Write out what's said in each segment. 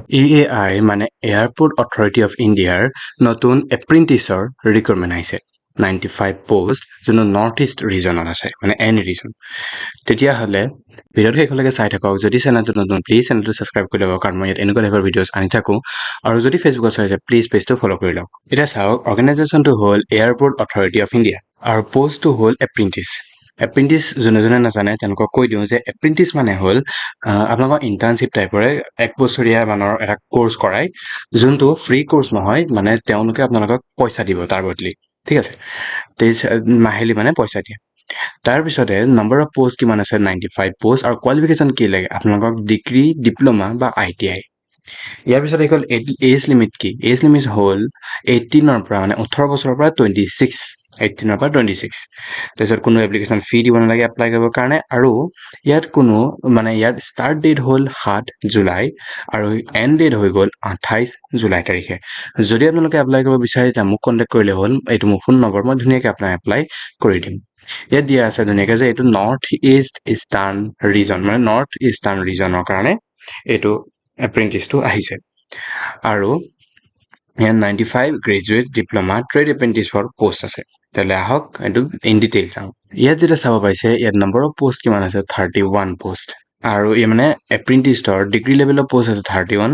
EAI মানে airport authority of ইণ্ডিয়াৰ নতুন এপ্ৰেণ্টিছৰ ৰিক্ৰুইটমেণ্ট আহিছে 95 পোষ্ট যোনটো নৰ্থ ইষ্ট ৰিজনত আছে মানে এনি ৰিজন তেতিয়াহ'লে ভিডিঅ'টো শেষলৈকে চাই থাকক যদি চেনেলটো নতুন প্লিজ চেনেলটো ছাবস্ক্ৰাইব কৰি ল'ব কাৰণ মই ইয়াত এনেকুৱা টাইপৰ ভিডিঅ'ছ আনি থাকোঁ আৰু যদি ফেচবুকত চাইছে প্লিজ পেজটো ফ'ল' কৰি লওক এতিয়া চাওক অৰ্গেনাইজেশ্যনটো হ'ল এয়াৰপোৰ্ট অথৰিটি অফ ইণ্ডিয়া আৰু পষ্টটো হ'ল এপ্ৰেণ্টিছ যোনে নাজানে তেওঁলোকক কৈ দিওঁ যে এপ্ৰেণ্টিছ মানে হ'ল আপোনালোকৰ ইণ্টাৰ্ণশ্বিপ টাইপৰে 1 বছৰীয়া মানৰ এটা কোৰ্চ কৰাই যোনটো ফ্ৰী কোৰ্চ নহয় মানে তেওঁলোকে আপোনালোকক পইচা দিব তাৰ বদলি ঠিক আছে মাহিলী মানে পইচা দিয়ে তাৰপিছতে নাম্বাৰ অফ পোষ্ট কিমান আছে 95 পোষ্ট আৰু কোৱালিফিকেশ্যন কি লাগে আপোনালোকক ডিগ্ৰী ডিপ্ল'মা বা ITI ইয়াৰ পিছত আহি গ'ল এজ লিমিট কি এজ লিমিট হ'ল 18ৰ পৰা মানে 18 বছৰৰ পৰা 26 18ৰ পৰা 26 তাৰপিছত কোনো এপ্লিকেশ্যন ফি দিব নালাগে এপ্লাই কৰিবৰ কাৰণে আৰু ইয়াত কোনো মানে ইয়াত ষ্টাৰ্ট ডেট হ'ল 7 জুলাই আৰু এণ্ড ডেট হৈ গ'ল 28 জুলাই তাৰিখে যদি আপোনালোকে এপ্লাই কৰিব বিচাৰে তেতিয়া মোক কণ্টেক্ট কৰিলে হ'ল এইটো মোৰ ফোন নম্বৰ মই ধুনীয়াকৈ এপ্লাই কৰি দিম ইয়াত দিয়া আছে ধুনীয়াকৈ যে এইটো নৰ্থ ইষ্ট ইষ্টাৰ্ণ ৰিজন মানে নৰ্থ ইষ্টাৰ্ণ ৰিজনৰ কাৰণে এইটো এপ্ৰেণ্টিছটো আহিছে আৰু ইয়াত 95 গ্ৰেজুৱেট ডিপ্ল'মা ট্ৰেড এপ্ৰেণ্টিছৰ পোষ্ট আছে তেতিয়াহ'লে আহক এইটো ইন ডিটেইল চাওঁ ইয়াত যেতিয়া চাব পাৰিছে ইয়াত নম্বৰ অফ পোষ্ট কিমান আছে 31 পোষ্ট আৰু এই মানে এপ্ৰেণ্টিছৰ ডিগ্ৰী লেভেলৰ পোষ্ট আছে 31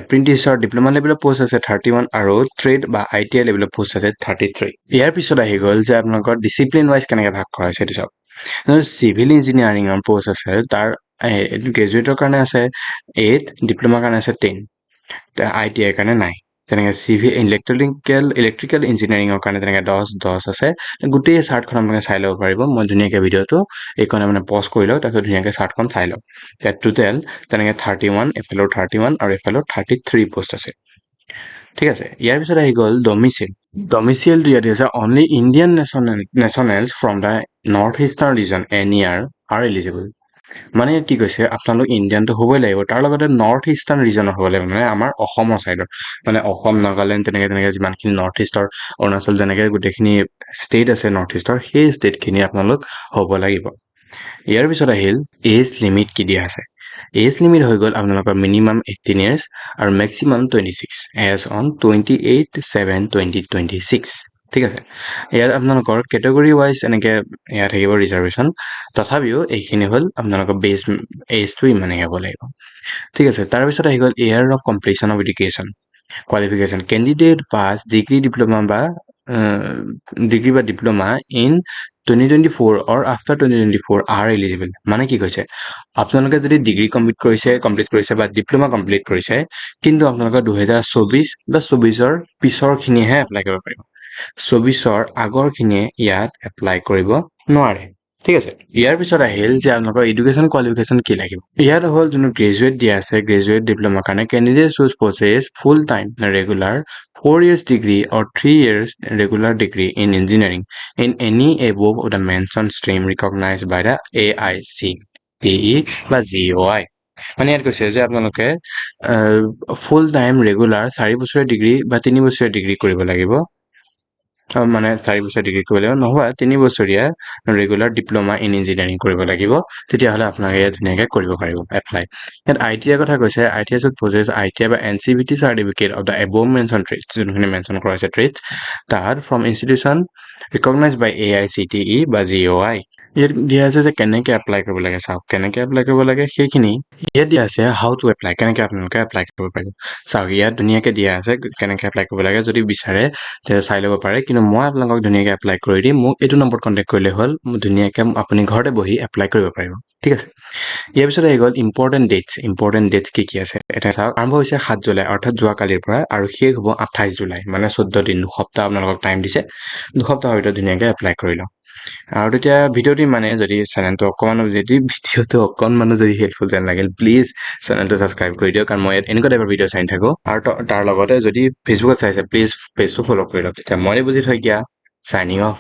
এপ্ৰেণ্টিছৰ ডিপ্ল'মা লেভেলৰ পোষ্ট আছে 31 আৰু ট্ৰেড বা ITI লেভেলৰ পোষ্ট আছে 33 ইয়াৰ পিছত আহি গ'ল যে আপোনালোকৰ ডিচিপ্লিন ৱাইজ কেনেকৈ ভাগ কৰা হৈছে এইটো চাওক চিভিল ইঞ্জিনিয়াৰিঙৰ পোষ্ট আছে তাৰ গ্ৰেজুৱেটৰ কাৰণে আছে 8 ডিপ্ল'মাৰ কাৰণে আছে 10 ITIৰ কাৰণে নাই তেনেকৈ চিভিল ইলেক্ট্ৰিকেল ইঞ্জিনিয়াৰিঙৰ কাৰণে তেনেকৈ 10 আছে গোটেই চাৰ্টখন আপোনালোকে চাই ল'ব পাৰিব মই ধুনীয়াকৈ ভিডিঅ'টো এইখন মানে পজ কৰি লওক তাৰপিছত ধুনীয়াকৈ চাৰ্টখন চাই লওক ইয়াত টোটেল তেনেকৈ 31 এফালেও 31 আৰু এফালেও 33 পোষ্ট আছে ঠিক আছে ইয়াৰ পিছত আহি গ'ল ডমিচিয়েলটো ইয়াত আছে only Indian nationals from the north eastern region NER are eligible মানে কি কৈছে আপোনালোক ইণ্ডিয়ানটো হ'বই লাগিব তাৰ লগতে নৰ্থ ইষ্টাৰ্ণ ৰিজনৰ হ'ব লাগিব মানে আমাৰ অসমৰ ছাইডৰ মানে অসম নাগালেণ্ড তেনেকৈ যিমানখিনি নৰ্থ ইষ্টৰ অৰুণাচল যেনেকৈ গোটেইখিনি ষ্টেট আছে নৰ্থ ইষ্টৰ সেই ষ্টেটখিনি আপোনালোক হ'ব লাগিব ইয়াৰ পিছত আহিল এজ লিমিট কি দিয়া আছে এজ লিমিট হৈ গ'ল আপোনালোকৰ মিনিমাম 18 years আৰু মেক্সিমাম 26 এজ অন 28/7/2026 ঠিক আছে ইয়াত আপোনালোকৰ কেটেগৰী ৱাইজ এনেকৈ ইয়াত থাকিব ৰিজাৰ্ভেশ্যন তথাপিও এইখিনি হ'ল আপোনালোকৰ বেছ এজটো ইমানেই হ'ব লাগিব ঠিক আছে তাৰপিছত আহি গ'ল year of completion of education qualification candidate pass degree বা diploma in 2024 or after 2024 are eligible মানে কি কৈছে আপোনালোকে যদি ডিগ্ৰী কমপ্লিট কৰিছে বা ডিপ্ল'মা কমপ্লিট কৰিছে কিন্তু আপোনালোকে 2024 বা 24ৰ পিছৰখিনিহে এপ্লাই কৰিব পাৰিব 24ৰ আগৰখিনিয়ে ইয়াত এপ্লাই কৰিব নোৱাৰে ঠিক আছে ইয়াৰ পিছত আহিল যে আপোনালোকৰ এডুকেশ্যন কোৱালিফিকেশ্যন কি লাগিব ইয়াত হ'ল যোনটো গ্ৰেজুৱেট দিয়া আছে গ্ৰেজুৱেট ডিপ্ল'মাৰ কাৰণে কেণ্ডিডেট চুজ পচেছ full time regular 4 years degree or 3 years regular degree in engineering in any above of the mentioned stream recognized by the AICTE বা GOI মানে ইয়াত কৈছে যে আপোনালোকে ফুল টাইম ৰেগুলাৰ 4 বছৰীয়া ডিগ্ৰী বা 3 বছৰীয়া ডিগ্ৰী কৰিব লাগিব মানে 4 বছৰীয়া ডিগ্ৰী কৰিব লাগিব নহবা 3 বছৰীয়া ৰেগুলাৰ ডিপ্ল'মা ইন ইঞ্জিনিয়াৰিং কৰিব লাগিব তেতিয়াহ'লে আপোনালোকে ইয়াত ধুনীয়াকৈ কৰিব পাৰিব এপ্লাই ইয়াত ITI কথা কৈছে ITI should possess ITI বা NCVT certificate of the above mentioned trades যোনখিনি মেনশ্যন কৰা হৈছে ট্ৰেডছ তাত from institution recognized by AICTE বা GOI ইয়াত দিয়া আছে যে কেনেকৈ এপ্লাই কৰিব লাগে চাওক কেনেকৈ এপ্লাই কৰিব লাগে সেইখিনি ইয়াত দিয়া আছে হাউ টু এপ্লাই কেনেকৈ আপোনালোকে এপ্লাই কৰিব পাৰিব চাওক ইয়াত ধুনীয়াকৈ দিয়া আছে কেনেকৈ এপ্লাই কৰিব লাগে যদি বিচাৰে তেতিয়া চাই ল'ব পাৰে কিন্তু মই আপোনালোকক ধুনীয়াকৈ এপ্লাই কৰি দিম মোক এইটো নম্বৰত কণ্টেক্ট কৰিলে হ'ল ধুনীয়াকৈ আপুনি ঘৰতে বহি এপ্লাই কৰিব পাৰিব ঠিক আছে ইয়াৰ পিছত আহি গ'ল ইম্পৰ্টেণ্ট ডেটছ কি আছে এটা চাওক আৰম্ভ হৈছে 7 জুলাই অৰ্থাৎ যোৱাকালিৰ পৰা আৰু শেষ হ'ব 28 জুলাই মানে 14 দিন 2 সপ্তাহ আপোনালোকক টাইম দিছে 2 সপ্তাহৰ ভিতৰত ধুনীয়াকৈ এপ্লাই কৰি লওক আৰু তেতিয়া ভিডিঅ'টো মানে যদি চেনেলটো অকণমানো যদি হেল্পফুল যেন লাগিল প্লিজ চেনেলটো ছাবস্ক্ৰাইব কৰি দিয়ক কাৰণ মই ইয়াত এনেকুৱা টাইপৰ ভিডিঅ' চাই থাকোঁ আৰু তাৰ লগতে যদি ফেচবুকত চাইছে প্লিজ পেজটো ফ'ল' কৰি লওক তেতিয়া মই বুজি থৈ দিয়া চাইনিং অফ